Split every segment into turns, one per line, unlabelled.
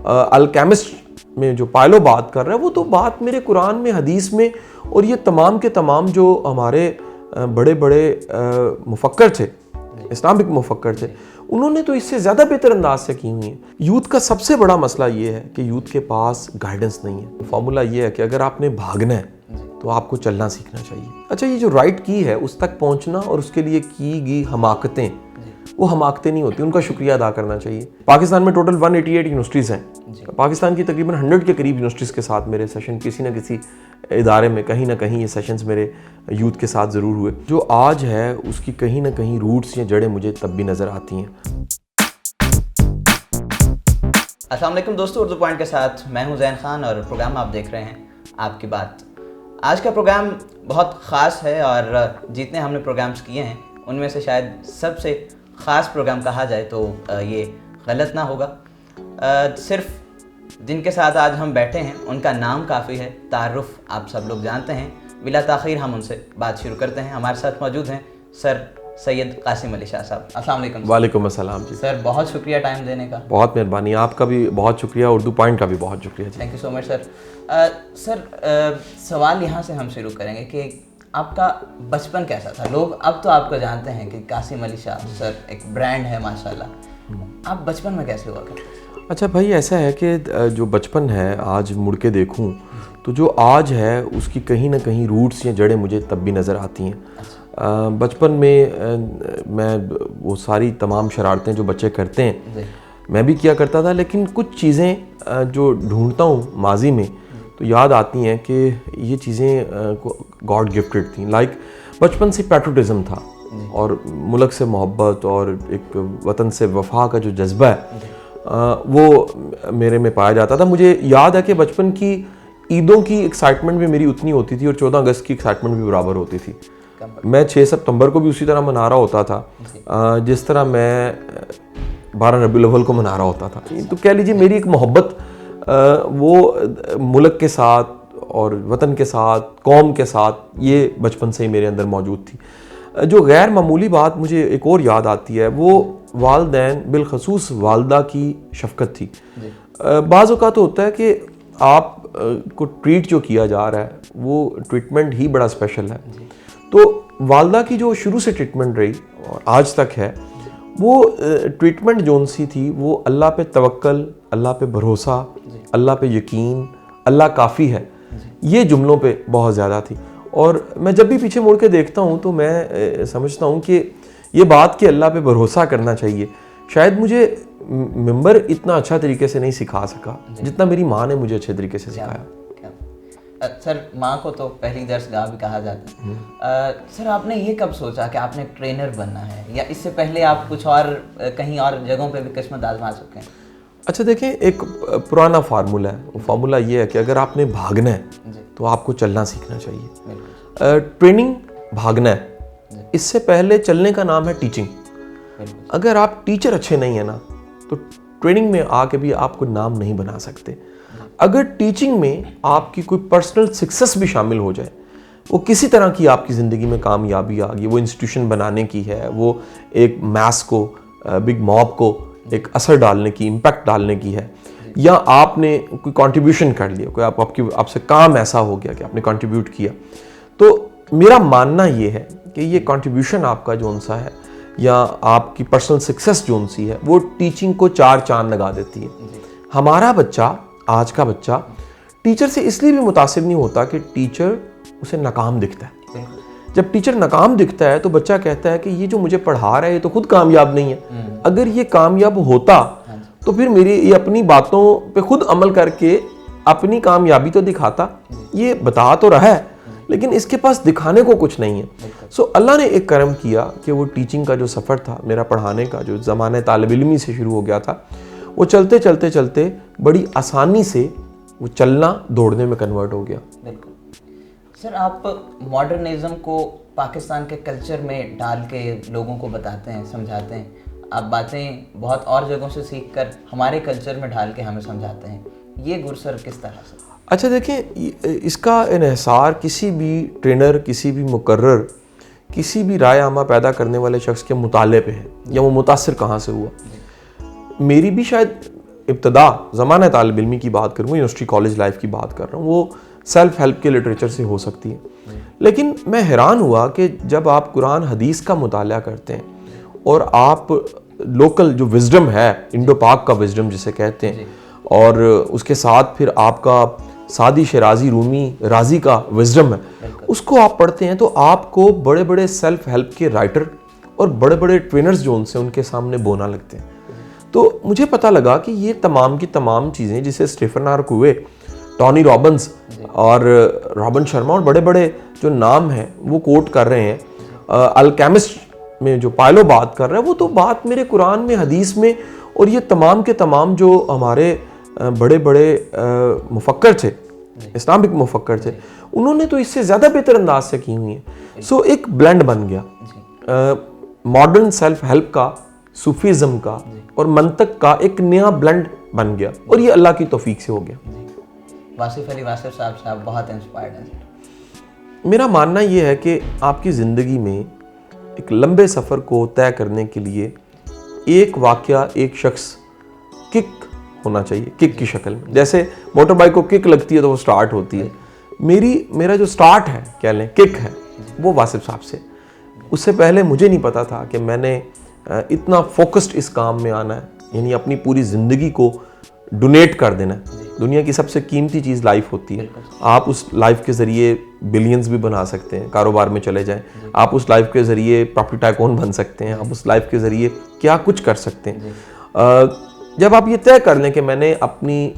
Alchemist میں جو پائلو بات کر رہا ہے وہ تو بات میرے قرآن میں حدیث میں اور یہ تمام کے تمام جو ہمارے بڑے بڑے مفکر تھے اسلامک مفکر تھے انہوں نے تو اس سے زیادہ بہتر انداز سے کی ہوئی ہیں. یوتھ کا سب سے بڑا مسئلہ یہ ہے کہ یوتھ کے پاس گائیڈنس نہیں ہے. فارمولا یہ ہے کہ اگر آپ نے بھاگنا ہے تو آپ کو چلنا سیکھنا چاہیے. اچھا یہ جو رائٹ کی ہے اس تک پہنچنا اور اس کے لیے کی گئی حماقتیں وہ حماقتیں نہیں ہوتی, ان کا شکریہ ادا کرنا چاہیے. پاکستان میں ٹوٹل 188 یونیورسٹیز ہیں. پاکستان کی تقریباً 100 کے قریب یونیورسٹیز کے ساتھ میرے سیشن کسی نہ کسی ادارے میں کہیں نہ کہیں یہ سیشنز میرے یوتھ کے ساتھ ضرور ہوئے. جو آج ہے اس کی کہیں نہ کہیں روٹس یا جڑیں مجھے تب بھی نظر آتی ہیں.
السلام علیکم دوستو, اردو پوائنٹ کے ساتھ میں ہوں زین خان اور پروگرام آپ دیکھ رہے ہیں آپ کی بات. آج کا پروگرام بہت خاص ہے اور جتنے ہم نے پروگرامز کیے ہیں ان میں سے شاید سب سے خاص پروگرام کہا جائے تو یہ غلط نہ ہوگا. صرف جن کے ساتھ آج ہم بیٹھے ہیں ان کا نام کافی ہے, تعارف آپ سب لوگ جانتے ہیں. بلا تاخیر ہم ان سے بات شروع کرتے ہیں. ہمارے ساتھ موجود ہیں سر سید قاسم علی شاہ صاحب. السلام علیکم.
وعلیکم السلام جی.
سر بہت شکریہ ٹائم دینے کا.
بہت مہربانی, آپ کا بھی بہت شکریہ, اردو پوائنٹ کا بھی بہت شکریہ جی.
تھینک یو سو مچ سر. سر سوال یہاں سے ہم شروع کریں گے کہ آپ کا بچپن کیسا تھا؟ لوگ اب تو آپ کو جانتے ہیں کہ قاسم علی شاہ سر ایک برانڈ ہے ماشاءاللہ. آپ بچپن میں کیسے ہوا کرتے؟
اچھا بھائی ایسا ہے کہ جو بچپن ہے آج مڑ کے دیکھوں تو جو آج ہے اس کی کہیں نہ کہیں روٹس یا جڑیں مجھے تب بھی نظر آتی ہیں. بچپن میں وہ ساری تمام شرارتیں جو بچے کرتے ہیں میں بھی کیا کرتا تھا, لیکن کچھ چیزیں جو ڈھونڈتا ہوں ماضی میں تو یاد آتی ہیں کہ یہ چیزیں گاڈ گفٹڈ تھیں. لائک بچپن سے پیٹریوٹزم تھا اور ملک سے محبت اور ایک وطن سے وفا کا جو جذبہ ہے وہ میرے میں پایا جاتا تھا. مجھے یاد ہے کہ بچپن کی عیدوں کی ایکسائٹمنٹ بھی میری اتنی ہوتی تھی اور 14 اگست کی ایکسائٹمنٹ بھی برابر ہوتی تھی. میں 6 ستمبر کو بھی اسی طرح منا رہا ہوتا تھا جس طرح میں 12 ربیع الاول کو منا رہا ہوتا تھا. تو کہہ لیجیے میری ایک محبت وہ ملک کے ساتھ اور وطن کے ساتھ قوم کے ساتھ یہ بچپن سے ہی میرے اندر موجود تھی. جو غیر معمولی بات مجھے ایک اور یاد آتی ہے وہ والدین بالخصوص والدہ کی شفقت تھی. بعض اوقات ہوتا ہے کہ آپ کو ٹریٹ جو کیا جا رہا ہے وہ ٹریٹمنٹ ہی بڑا اسپیشل ہے. تو والدہ کی جو شروع سے ٹریٹمنٹ رہی اور آج تک ہے وہ ٹریٹمنٹ جون سی تھی وہ اللہ پہ توکل, اللہ پہ بھروسہ, اللہ پہ یقین, اللہ کافی ہے, یہ جملوں پہ بہت زیادہ تھی. اور میں جب بھی پیچھے مڑ کے دیکھتا ہوں تو میں سمجھتا ہوں کہ یہ بات کہ اللہ پہ بھروسہ کرنا چاہیے شاید مجھے ممبر اتنا اچھا طریقے سے نہیں سکھا سکا جتنا میری ماں نے مجھے اچھے طریقے سے سکھایا.
سر ماں کو تو پہلی درس گاہ بھی کہا جاتا ہے. سر آپ نے یہ کب سوچا کہ آپ نے ٹرینر بننا ہے یا اس سے پہلے آپ کچھ اور کہیں اور جگہوں پہ بھی قسمت آزما چکے ہیں؟
اچھا دیکھیں ایک پرانا فارمولہ ہے, وہ فارمولہ یہ ہے کہ اگر آپ نے بھاگنا ہے تو آپ کو چلنا سیکھنا چاہیے. ٹریننگ بھاگنا ہے, اس سے پہلے چلنے کا نام ہے ٹیچنگ. اگر آپ ٹیچر اچھے نہیں ہیں نا تو ٹریننگ میں آ کے بھی آپ کو نام نہیں بنا سکتے. اگر ٹیچنگ میں آپ کی کوئی پرسنل سکسس بھی شامل ہو جائے, وہ کسی طرح کی آپ کی زندگی میں کامیابی آ گئی, وہ انسٹیٹیوشن بنانے کی ہے, وہ ایک میس کو بگ موب کو ایک اثر ڈالنے کی, امپیکٹ ڈالنے کی ہے, یا آپ نے کوئی کنٹریبیوشن کر لیا, کوئی آپ سے کام ایسا ہو گیا کہ آپ نے کنٹریبیوٹ کیا, تو میرا ماننا یہ ہے کہ یہ کنٹریبیوشن آپ کا جو سا ہے یا آپ کی پرسنل سکسس جو سی ہے وہ ٹیچنگ کو 4 چاند لگا دیتی ہے. ہمارا بچہ, آج کا بچہ ٹیچر سے اس لیے بھی متاثر نہیں ہوتا کہ ٹیچر اسے ناکام دکھتا ہے. جب ٹیچر ناکام دکھتا ہے تو بچہ کہتا ہے کہ یہ جو مجھے پڑھا رہا ہے یہ تو خود کامیاب نہیں ہے. اگر یہ کامیاب ہوتا تو پھر میری یہ اپنی باتوں پہ خود عمل کر کے اپنی کامیابی تو دکھاتا. یہ بتا تو رہا ہے لیکن اس کے پاس دکھانے کو کچھ نہیں ہے. سو اللہ نے ایک کرم کیا کہ وہ ٹیچنگ کا جو سفر تھا, میرا پڑھانے کا جو زمانہ طالب علمی سے شروع ہو گیا تھا, وہ چلتے چلتے چلتے بڑی آسانی سے وہ چلنا دوڑنے میں کنورٹ ہو گیا.
بالکل. سر آپ ماڈرنزم کو پاکستان کے کلچر میں ڈال کے لوگوں کو بتاتے ہیں, سمجھاتے ہیں. آپ باتیں بہت اور جگہوں سے سیکھ کر ہمارے کلچر میں ڈھال کے ہمیں سمجھاتے ہیں. یہ گر سر کس طرح سے؟
اچھا دیکھیں, اس کا انحصار کسی بھی ٹرینر, کسی بھی مقرر, کسی بھی رائے عامہ پیدا کرنے والے شخص کے مطالعے پہ ہے یا وہ متاثر کہاں سے ہوا. میری بھی شاید ابتدا زمانہ طالب علمی کی بات کروں، یونیورسٹی کالج لائف کی بات کر رہا ہوں، وہ سیلف ہیلپ کے لٹریچر سے ہو سکتی ہے. لیکن میں حیران ہوا کہ جب آپ قرآن حدیث کا مطالعہ کرتے ہیں اور آپ لوکل جو وزڈم ہے، انڈو پاک کا وزڈم جسے کہتے ہیں، اور اس کے ساتھ پھر آپ کا سعدی شیرازی رومی رازی کا وزڈم ہے، اس کو آپ پڑھتے ہیں تو آپ کو بڑے بڑے سیلف ہیلپ کے رائٹر اور بڑے بڑے ٹرینرز جو ان کے سامنے بونا لگتے ہیں. تو مجھے پتہ لگا کہ یہ تمام کی تمام چیزیں جسے اسٹیفن آر کوے، ٹونی رابنز اور رابن شرما اور بڑے بڑے جو نام ہیں وہ کوٹ کر رہے ہیں، الکیمسٹ میں جو پائلو بات کر رہے ہیں، وہ تو بات میرے قرآن میں، حدیث میں، اور یہ تمام کے تمام جو ہمارے بڑے بڑے مفکر تھے، اسلامک مفکر تھے، انہوں نے تو اس سے زیادہ بہتر انداز سے کی ہوئی ہیں. سو ایک بلینڈ بن گیا ماڈرن سیلف ہیلپ کا، صوفیزم کا اور منطق کا، ایک نیا بلینڈ بن گیا، اور یہ اللہ کی توفیق سے ہو گیا.
واصف علی واصف صاحب بہت انسپائرڈ ہیں.
میرا ماننا یہ ہے کہ آپ کی زندگی میں ایک لمبے سفر کو طے کرنے کے لیے ایک واقعہ، ایک شخص کک ہونا چاہیے، کک کی شکل میں. جیسے موٹر بائک کو کک لگتی ہے تو وہ سٹارٹ ہوتی ہے، میرا جو سٹارٹ ہے، کہہ لیں کک ہے، وہ واصف صاحب سے. اس سے پہلے مجھے نہیں پتا تھا کہ میں نے اتنا فوکسڈ اس کام میں آنا ہے، یعنی اپنی پوری زندگی کو ڈونیٹ کر دینا ہے. دنیا کی سب سے قیمتی چیز لائف ہوتی ہے. آپ اس لائف کے ذریعے بلینز بھی بنا سکتے ہیں، کاروبار میں چلے جائیں. آپ اس لائف کے ذریعے پراپرٹی ٹائکون بن سکتے ہیں. آپ اس لائف کے ذریعے کیا کچھ کر سکتے ہیں. جب آپ یہ طے کر لیں کہ میں نے اپنی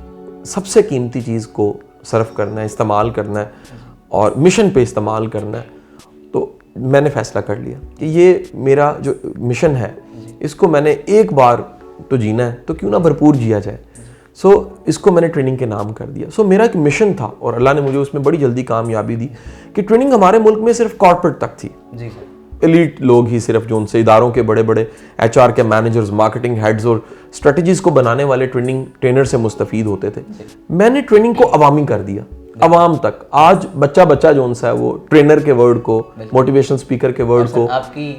سب سے قیمتی چیز کو صرف کرنا ہے، استعمال کرنا ہے اور مشن پہ استعمال کرنا ہے، تو میں نے فیصلہ کر لیا کہ یہ میرا جو مشن ہے، اس کو میں نے ایک بار تو جینا ہے، تو کیوں نہ بھرپور جیا جائے. سو اس کو میں نے ٹریننگ کے نام کر دیا. سو میرا ایک مشن تھا اور اللہ نے مجھے اس میں بڑی جلدی کامیابی دی کہ ٹریننگ ہمارے ملک میں صرف کارپوریٹ تک تھی. ایلیٹ لوگ ہی صرف جو ان سے اداروں کے بڑے بڑے ایچ آر کے مینیجرز، مارکیٹنگ ہیڈز اور اسٹریٹجیز کو بنانے والے ٹرینر سے مستفید ہوتے تھے. میں نے ٹریننگ کو عوامی کر دیا، عوام تک. آج بچہ جو ان سا ہے وہ ٹرینر کے ورڈ کو، موٹیویشن اسپیکر کے ورڈ کو.
آپ کی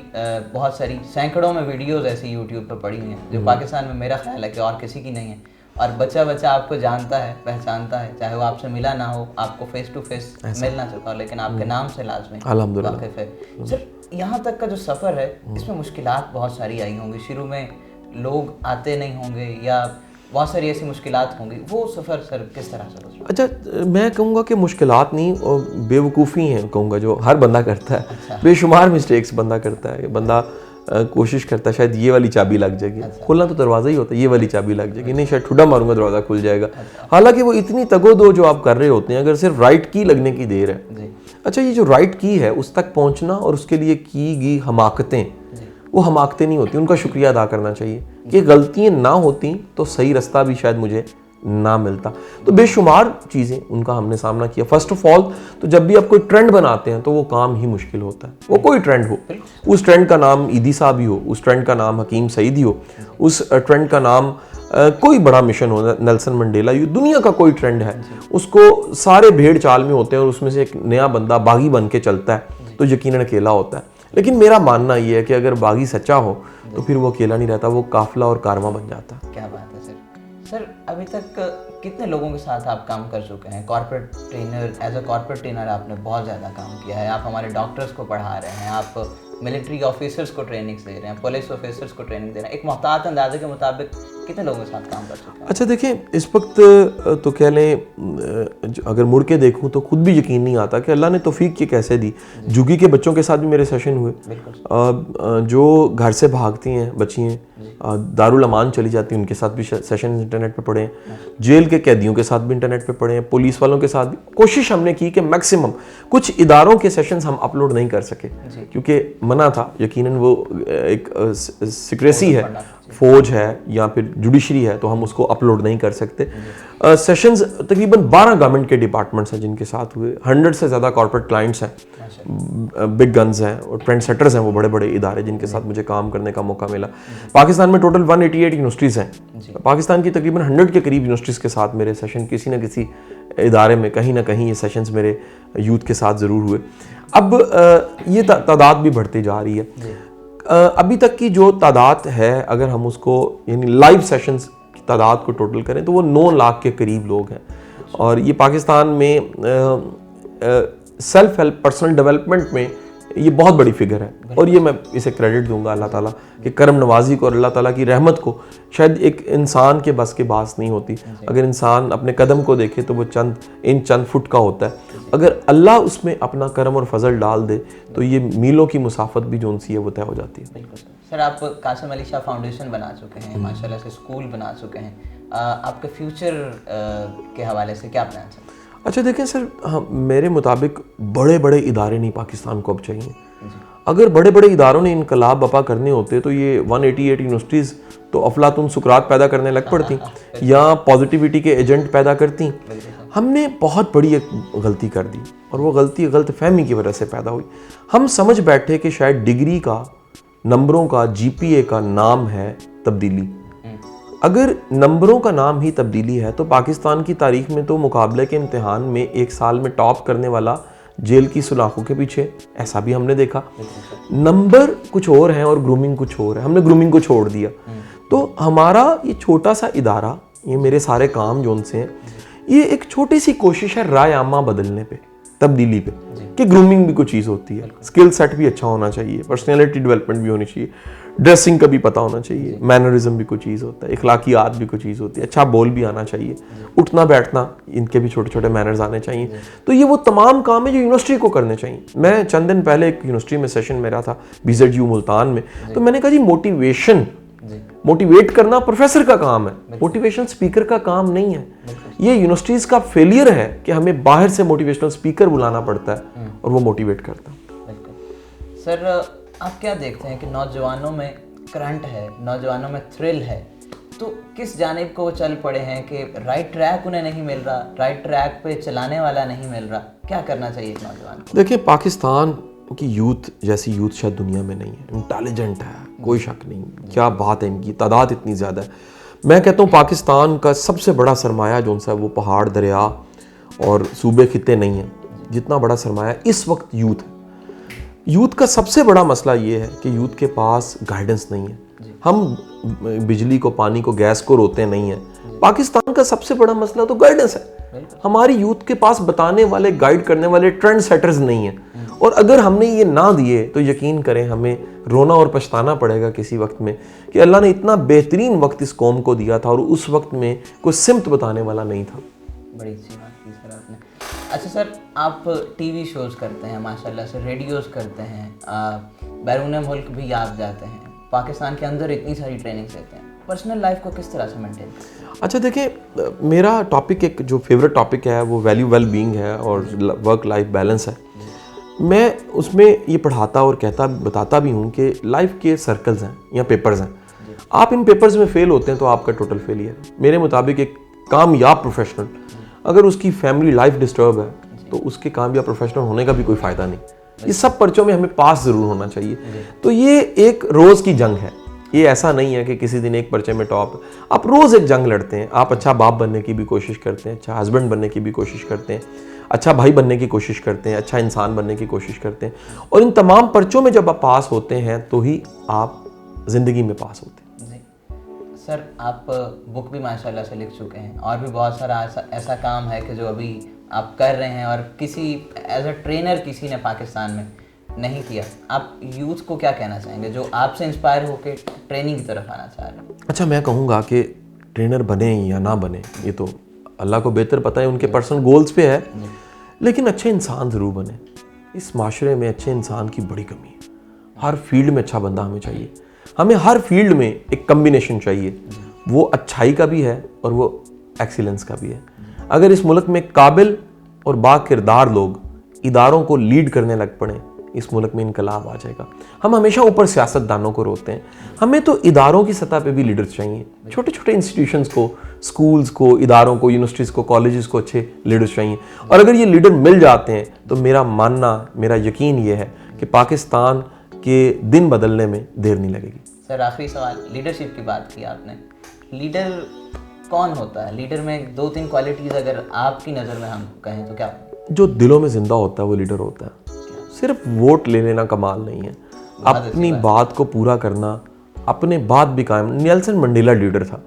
بہت ساری سینکڑوں میں ویڈیوز ایسی یوٹیوب پہ پڑی ہیں جو پاکستان میں میرا خیال ہے کہ اور کسی کی نہیں ہے، اور بچہ آپ کو جانتا ہے، پہچانتا ہے، چاہے وہ آپ سے ملا نہ ہو، آپ کو فیس ٹو فیس مل نہ چکا ہو، لیکن آپ کے نام سے لازمی واقف ہے. سر یہاں تک کا جو سفر ہے، اس میں مشکلات بہت ساری آئی ہوں گی. شروع میں لوگ آتے نہیں ہوں گے یا بہت ساری ایسی مشکلات ہوں گی. وہ سفر سر کس طرح سے گزرا؟
اچھا، میں کہوں گا کہ مشکلات نہیں، بے وقوفی ہیں کہوں گا، جو ہر بندہ کرتا ہے. بے شمار مسٹیکس بندہ کرتا ہے. بندہ کوشش کرتا ہے شاید یہ والی چابی لگ جائے گی، کھولنا تو دروازہ ہی ہوتا ہے، یہ والی چابی لگ جائے گی، نہیں شاید ٹھڈا ماروں گا دروازہ کھل جائے گا. حالانکہ وہ اتنی تگو دو جو آپ کر رہے ہوتے ہیں، اگر صرف رائٹ کی لگنے کی دیر ہے. اچھا، یہ جو رائٹ کی ہے اس تک پہنچنا اور اس کے لیے کی گئی حماقتیں، وہ حماقتیں نہیں ہوتی، ان کا شکریہ ادا کرنا چاہیے کہ غلطیاں نہ ہوتی تو صحیح رستہ بھی شاید مجھے نہ ملتا. تو بے شمار چیزیں ان کا ہم نے سامنا کیا. فرسٹ آف آل تو جب بھی آپ کوئی ٹرینڈ بناتے ہیں تو وہ کام ہی مشکل ہوتا ہے. وہ کوئی ٹرینڈ ہو، اس ٹرینڈ کا نام ایدی صاحب ہی ہو، اس ٹرینڈ کا نام حکیم سعیدی ہو، اس ٹرینڈ کا نام کوئی بڑا مشن ہو، نیلسن منڈیلا، یہ دنیا کا کوئی ٹرینڈ ہے، اس کو سارے بھیڑ چال میں ہوتے ہیں اور اس میں سے ایک نیا بندہ باغی بن کے چلتا ہے تو یقیناً اکیلا ہوتا ہے. لیکن میرا ماننا یہ ہے کہ اگر باغی سچا ہو تو پھر وہ اکیلا نہیں رہتا، وہ قافلہ اور کارواں بن جاتا.
کیا بات ہے سر. سر ابھی تک کتنے لوگوں کے ساتھ آپ کام کر چکے ہیں؟ Corporate trainer, as a corporate trainer آپ نے بہت زیادہ کام کیا ہے. آپ ہمارے ڈاکٹرز کو پڑھا رہے ہیں، آپ ملٹری آفیسرز کو ٹریننگ دے رہے ہیں، پولیس آفیسرز کو ٹریننگ دے رہے ہیں. ایک محتاط اندازے کے مطابق کتنے لوگوں کے ساتھ کام کر چکے ہیں؟
اچھا دیکھیں، اس وقت تو کہہ لیں اگر مڑ کے دیکھوں تو خود بھی یقین نہیں آتا کہ اللہ نے توفیق یہ کیسے دی. جھگی کے بچوں کے ساتھ بھی میرے سیشن ہوئے، جو گھر سے بھاگتی ہیں بچیاں، دارالامان چلی جاتی ہیں، ان کے ساتھ بھی سیشن انٹرنیٹ پہ پڑھے ہیں. جیل کے قیدیوں کے ساتھ بھی انٹرنیٹ پہ پڑھے ہیں. پولیس والوں کے ساتھ بھی کوشش ہم نے کی کہ میکسیمم. کچھ اداروں کے سیشنز ہم اپلوڈ نہیں کر سکے کیونکہ منع تھا، یقیناً وہ ایک سیکریسی ہے، فوج ہے یا پھر جوڈیشری ہے، تو ہم اس کو اپلوڈ نہیں کر سکتے. سیشنز تقریباً 12 گورنمنٹ کے ڈپارٹمنٹس ہیں جن کے ساتھ ہوئے. 100 سے زیادہ کارپوریٹ کلائنٹس ہیں، بگ گنز ہیں اور ٹرینڈ سیٹرز ہیں، وہ بڑے بڑے ادارے جن کے ساتھ مجھے کام کرنے کا موقع ملا. پاکستان میں ٹوٹل 188 یونیورسٹیز ہیں. پاکستان کی تقریباً 100 کے قریب یونیورسٹیز کے ساتھ میرے سیشن کسی نہ کسی ادارے میں کہیں نہ کہیں یہ سیشنز میرے یوتھ کے ساتھ ضرور ہوئے. اب یہ تعداد بھی بڑھتی جا رہی ہے. ابھی تک کی جو تعداد ہے، اگر ہم اس کو یعنی لائیو سیشنز کی تعداد کو ٹوٹل کریں تو وہ 9 لاکھ کے قریب لوگ ہیں. اور یہ پاکستان میں سیلف ہیلپ پرسنل ڈیولپمنٹ میں یہ بہت بڑی فگر ہے. اور یہ میں اسے کریڈٹ دوں گا اللہ تعالیٰ کہ کرم نوازی کو اور اللہ تعالیٰ کی رحمت کو. شاید ایک انسان کے بس کے باس نہیں ہوتی. اگر انسان اپنے قدم کو دیکھے تو وہ چند فٹ کا ہوتا ہے. اگر اللہ اس میں اپنا کرم اور فضل ڈال دے تو یہ میلوں کی مسافت بھی جو ان سی ہے وہ طے ہو جاتی ہے.
بالکل سر, آپ قاسم علی شاہ فاؤنڈیشن بنا چکے ہیں, ماشاءاللہ سے اسکول بنا چکے ہیں. آپ کے فیوچر کے حوالے سے کیا پلانس ہیں؟
اچھا دیکھیں سر, میرے مطابق بڑے بڑے ادارے نہیں پاکستان کو اب چاہیے. اگر بڑے بڑے اداروں نے انقلاب بپا کرنے ہوتے تو یہ 188 یونیورسٹیز تو افلاطون سقراط پیدا کرنے لگ پڑتی یا پازیٹیوٹی کے ایجنٹ پیدا کرتی. ہم نے بہت بڑی ایک غلطی کر دی اور وہ غلطی غلط فہمی کی وجہ سے پیدا ہوئی. ہم سمجھ بیٹھے کہ شاید ڈگری کا, نمبروں کا, جی پی اے کا نام ہے تبدیلی. اگر نمبروں کا نام ہی تبدیلی ہے تو پاکستان کی تاریخ میں تو مقابلے کے امتحان میں ایک سال میں ٹاپ کرنے والا جیل کی سلاخوں کے پیچھے, ایسا بھی ہم نے دیکھا. نمبر کچھ اور ہیں اور گرومنگ کچھ اور ہے. ہم نے گرومنگ کو چھوڑ دیا. تو ہمارا یہ چھوٹا سا ادارہ, یہ میرے سارے کام جو ان سے ہیں, یہ ایک چھوٹی سی کوشش ہے رائے عامہ بدلنے پہ, تبدیلی پہ, کہ گرومنگ بھی کوئی چیز ہوتی ہے, اسکل سیٹ بھی اچھا ہونا چاہیے, پرسنالٹی ڈیولپمنٹ بھی ہونی چاہیے, ڈریسنگ کا بھی پتہ ہونا چاہیے, مینرزم بھی کوئی چیز ہوتا ہے, اخلاقیات بھی کوئی چیز ہوتی ہے, اچھا بول بھی آنا چاہیے, اٹھنا بیٹھنا ان کے بھی چھوٹے چھوٹے مینرز آنے چاہیے. تو یہ وہ تمام کام ہیں جو یونیورسٹی کو کرنے چاہیے. میں چند دن پہلے ایک یونیورسٹی میں سیشن میرا تھا BZU ملتان میں, تو میں نے کہا جی موٹیویٹ کرنا پروفیسر کا کام ہے, موٹیویشن اسپیکر کا کام نہیں ہے. یہ یونیورسٹیز کا فیلئر ہے کہ ہمیں باہر سے موٹیویشنل اسپیکر بلانا پڑتا ہے اور وہ موٹیویٹ کرتا ہے.
سر, آپ کیا دیکھتے ہیں کہ نوجوانوں میں کرنٹ ہے, نوجوانوں میں تھرل ہے, تو کس جانب کو وہ چل پڑے ہیں کہ رائٹ ٹریک انہیں نہیں مل رہا, رائٹ ٹریک پہ چلانے والا نہیں مل رہا, کیا کرنا چاہیے ایک نوجوان کو؟
دیکھیں, پاکستان کی یوتھ جیسی یوتھ شاید دنیا میں نہیں ہے. انٹیلیجنٹ ہے, کوئی شک نہیں, کیا بات ہے, ان کی تعداد اتنی زیادہ ہے. میں کہتا ہوں پاکستان کا سب سے بڑا سرمایہ جو ان سا وہ پہاڑ, دریا اور صوبے خطے نہیں ہیں. جتنا بڑا سرمایہ اس وقت یوتھ ہے. یوتھ کا سب سے بڑا مسئلہ یہ ہے کہ یوتھ کے پاس گائیڈنس نہیں ہے. ہم بجلی کو, پانی کو, گیس کو روتے نہیں ہیں. پاکستان کا سب سے بڑا مسئلہ تو گائیڈنس ہے. ہماری یوتھ کے پاس بتانے والے, گائیڈ کرنے والے ٹرینڈ سیٹرز نہیں ہیں. اور اگر ہم نے یہ نہ دیے تو یقین کریں ہمیں رونا اور پچھتانا پڑے گا کسی وقت میں کہ اللہ نے اتنا بہترین وقت اس قوم کو دیا تھا اور اس وقت میں کوئی سمت بتانے والا نہیں تھا.
بڑی اچھی بات کی سر آپ نے. اچھا سر, آپ ٹی وی شوز کرتے ہیں ماشاءاللہ سے, ریڈیوز کرتے ہیں, بیرون ملک بھی آپ جاتے ہیں, پاکستان کے اندر اتنی ساری ٹریننگز لیتے ہیں, پرسنل لائف کو کس طرح سے مینٹین کرتے ہیں؟
اچھا دیکھیں, میرا ٹاپک ایک جو فیوریٹ ٹاپک ہے وہ ویلیو ویل بینگ ہے اور ورک لائف بیلنس ہے. میں اس میں یہ پڑھاتا اور بتاتا بھی ہوں کہ لائف کے سرکلز ہیں یا پیپرز ہیں. آپ ان پیپرز میں فیل ہوتے ہیں تو آپ کا ٹوٹل فیلئر. میرے مطابق ایک کامیاب پروفیشنل اگر اس کی فیملی لائف ڈسٹرب ہے تو اس کے کامیاب پروفیشنل ہونے کا بھی کوئی فائدہ نہیں. یہ سب پرچوں میں ہمیں پاس ضرور ہونا چاہیے. تو یہ ایک روز کی جنگ ہے. یہ ایسا نہیں ہے کہ کسی دن ایک پرچے میں ٹاپ, آپ روز ایک جنگ لڑتے ہیں. آپ اچھا باپ بننے کی بھی کوشش کرتے ہیں, اچھا ہسبینڈ بننے کی بھی کوشش کرتے ہیں, اچھا بھائی بننے کی کوشش کرتے ہیں, اچھا انسان بننے کی کوشش کرتے ہیں. اور ان تمام پرچوں میں جب آپ پاس ہوتے ہیں تو ہی آپ زندگی میں پاس ہوتے ہیں.
سر, آپ بک بھی ماشاءاللہ سے لکھ چکے ہیں اور بھی بہت سارا ایسا کام ہے کہ جو ابھی آپ کر رہے ہیں اور کسی ایز اے ٹرینر کسی نے پاکستان میں نہیں کیا. آپ یوتھ کو کیا کہنا چاہیں گے جو آپ سے انسپائر ہو کے ٹریننگ کی طرف آنا چاہ رہے ہیں؟
اچھا, میں کہوں گا کہ ٹرینر بنے یا نہ بنے یہ تو اللہ کو بہتر پتہ ہے, ان کے پرسنل گولز پہ ہے, لیکن اچھے انسان ضرور بنے. اس معاشرے میں اچھے انسان کی بڑی کمی ہے. ہر فیلڈ میں اچھا بندہ ہمیں چاہیے. ہمیں ہر فیلڈ میں ایک کمبینیشن چاہیے, وہ اچھائی کا بھی ہے اور وہ ایکسیلنس کا بھی ہے. اگر اس ملک میں قابل اور با کردار لوگ اداروں کو لیڈ کرنے لگ پڑیں, اس ملک میں انقلاب آ جائے گا. ہم ہمیشہ اوپر سیاست دانوں کو روتے ہیں, ہمیں تو اداروں کی سطح پہ بھی لیڈرز چاہیے. چھوٹے چھوٹے انسٹیٹیوشنز کو, سکولز کو, اداروں کو, یونیورسٹیز کو, کالجز کو اچھے لیڈرز چاہیے. اور اگر یہ لیڈر مل جاتے ہیں تو میرا ماننا, میرا یقین یہ ہے کہ پاکستان کے دن بدلنے میں دیر نہیں لگے گی.
سر, آخری سوال, لیڈرشپ کی بات کی آپ نے, لیڈر کون ہوتا ہے؟ لیڈر میں 2-3 کوالٹیز اگر آپ کی نظر میں ہم کہیں تو کیا؟
جو دلوں میں زندہ ہوتا ہے وہ لیڈر ہوتا ہے. صرف ووٹ لے لینا کمال نہیں ہے, اپنی بات کو پورا کرنا, اپنے بات بھی قائم. نیلسن منڈیلا لیڈر تھا,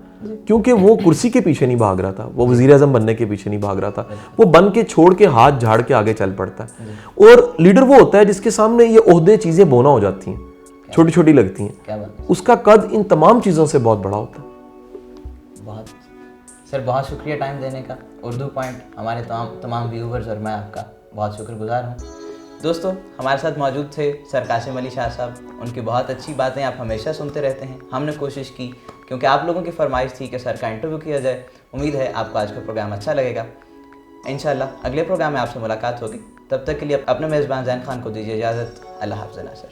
کیونکہ وہ کرسی کے پیچھے نہیں بھاگ رہا تھا, وہ وزیر اعظم بننے کے پیچھے نہیں بھاگ رہا تھا, وہ بن کے چھوڑ کے ہاتھ جھاڑ کے آگے چل پڑتا ہے. اور لیڈر وہ ہوتا ہے جس کے سامنے یہ عہدے چیزیں بونا ہو جاتی ہیں, چھوٹی چھوٹی لگتی ہیں, اس کا قد ان تمام چیزوں سے بہت بڑا ہوتا ہے.
بہت سر, بہت شکریہ ٹائم دینے کا. اردو پوائنٹ ہمارے تمام ویورز اور میں آپ کا بہت شکر گزار ہوں. دوستو, ہمارے ساتھ موجود تھے سر قاسم علی شاہ صاحب. ان کی بہت اچھی باتیں آپ ہمیشہ سنتے رہتے ہیں. ہم نے کوشش کی کیونکہ آپ لوگوں کی فرمائش تھی کہ سر کا انٹرویو کیا جائے. امید ہے آپ کو آج کا پروگرام اچھا لگے گا. انشاءاللہ اگلے پروگرام میں آپ سے ملاقات ہوگی. تب تک کے لیے اپنے میزبان زین خان کو دیجیے اجازت. اللہ حافظ ناصر.